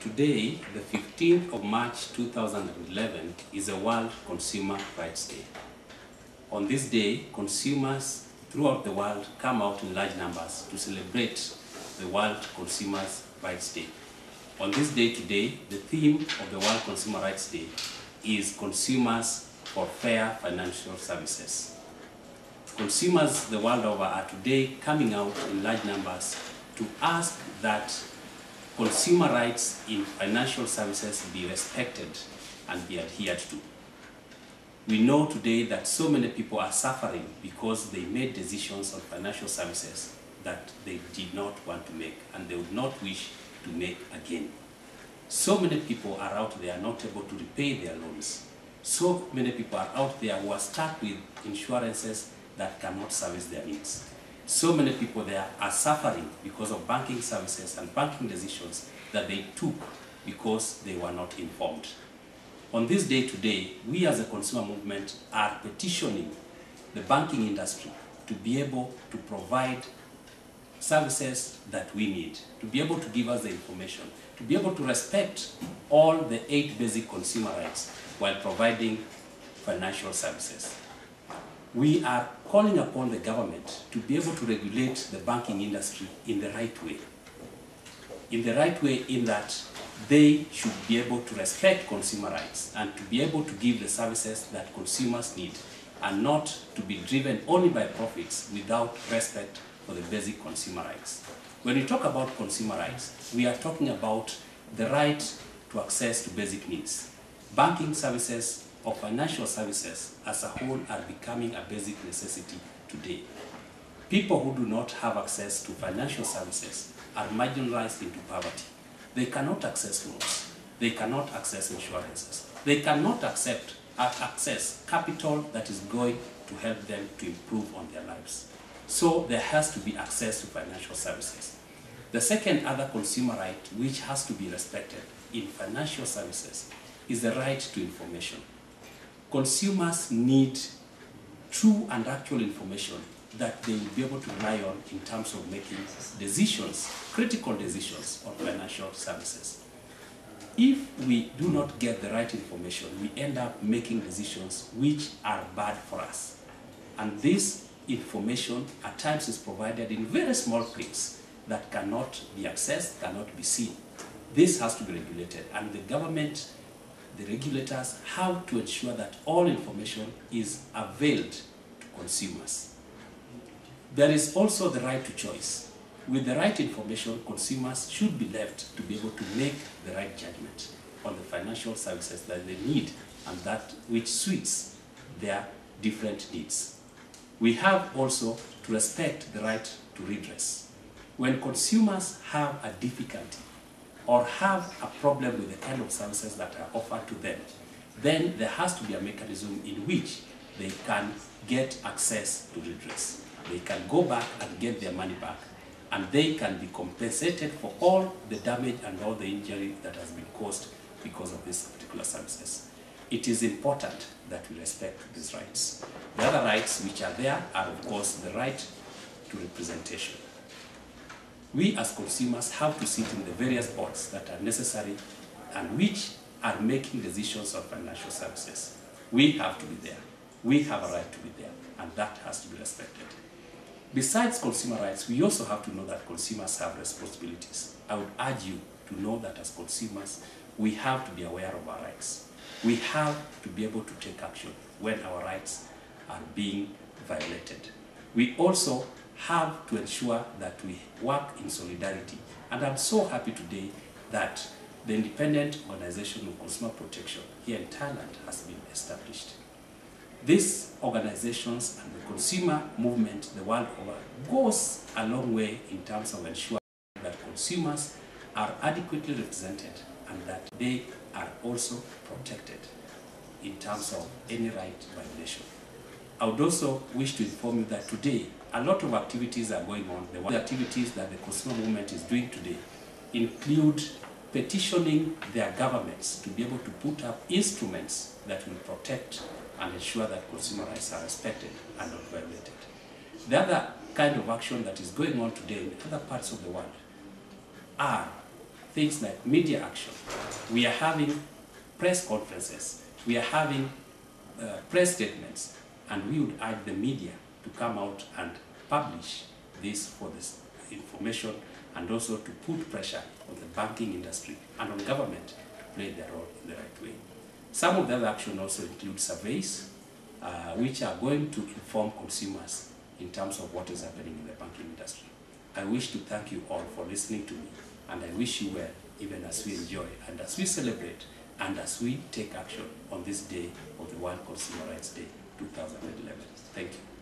Today, the 15th of March 2011, is a World Consumer Rights Day. On this day, consumers throughout the world come out in large numbers to celebrate the World Consumer Rights Day. On this day today, the theme of the World Consumer Rights Day is Consumers for Fair Financial Services. Consumers the world over are today coming out in large numbers to ask that consumer rights in financial services be respected and be adhered to. We know today that so many people are suffering because they made decisions on financial services that they did not want to make and they would not wish to make again. So many people are out there not able to repay their loans. So many people are out there who are stuck with insurances that cannot service their needs. So many people there are suffering because of banking services and banking decisions that they took because they were not informed. On this day today, we as a consumer movement are petitioning the banking industry to be able to provide services that we need, to be able to give us the information, to be able to respect all the 8 basic consumer rights while providing financial services. We are calling upon the government to be able to regulate the banking industry in the right way. In the right way in that they should be able to respect consumer rights and to be able to give the services that consumers need and not to be driven only by profits without respect for the basic consumer rights. When we talk about consumer rights, we are talking about the right to access to basic needs. Banking services or financial services as a whole are becoming a basic necessity today. People who do not have access to financial services are marginalized into poverty. They cannot access loans. They cannot access insurances. They cannot access capital that is going to help them to improve on their lives. So there has to be access to financial services. The second other consumer right which has to be respected in financial services is the right to information. Consumers need true and actual information that they will be able to rely on in terms of making decisions, critical decisions on financial services. If we do not get the right information, we end up making decisions which are bad for us. And this information at times is provided in very small prints that cannot be accessed, cannot be seen. This has to be regulated, and the government, the regulators, have to ensure that all information is availed to consumers. There is also the right to choice. With the right information, consumers should be left to be able to make the right judgment on the financial services that they need and that which suits their different needs. We have also to respect the right to redress. When consumers have a difficulty or have a problem with the kind of services that are offered to them, then there has to be a mechanism in which they can get access to redress. They can go back and get their money back, and they can be compensated for all the damage and all the injury that has been caused because of these particular services. It is important that we respect these rights. The other rights which are there are, of course, the right to representation. We as consumers have to sit in the various boards that are necessary and which are making decisions on financial services. We have to be there. We have a right to be there, and that has to be respected. Besides consumer rights, we also have to know that consumers have responsibilities. I would urge you to know that as consumers, we have to be aware of our rights. We have to be able to take action when our rights are being violated. We also have to ensure that we work in solidarity. And I'm so happy today that the Independent Organization of Consumer Protection here in Thailand has been established. These organizations and the consumer movement the world over goes a long way in terms of ensuring that consumers are adequately represented and that they are also protected in terms of any right violation. I would also wish to inform you that today a lot of activities are going on. The activities that the consumer movement is doing today include petitioning their governments to be able to put up instruments that will protect and ensure that consumer rights are respected and not violated. The other kind of action that is going on today in other parts of the world are things like media action. We are having press conferences. We are having press statements, and we would urge the media to come out and publish this for this information, and also to put pressure on the banking industry and on government to play their role in the right way. Some of the other action also include surveys, which are going to inform consumers in terms of what is happening in the banking industry. I wish to thank you all for listening to me, and I wish you well, even as we enjoy and as we celebrate and as we take action on this day of the World Consumer Rights Day 2011. Thank you.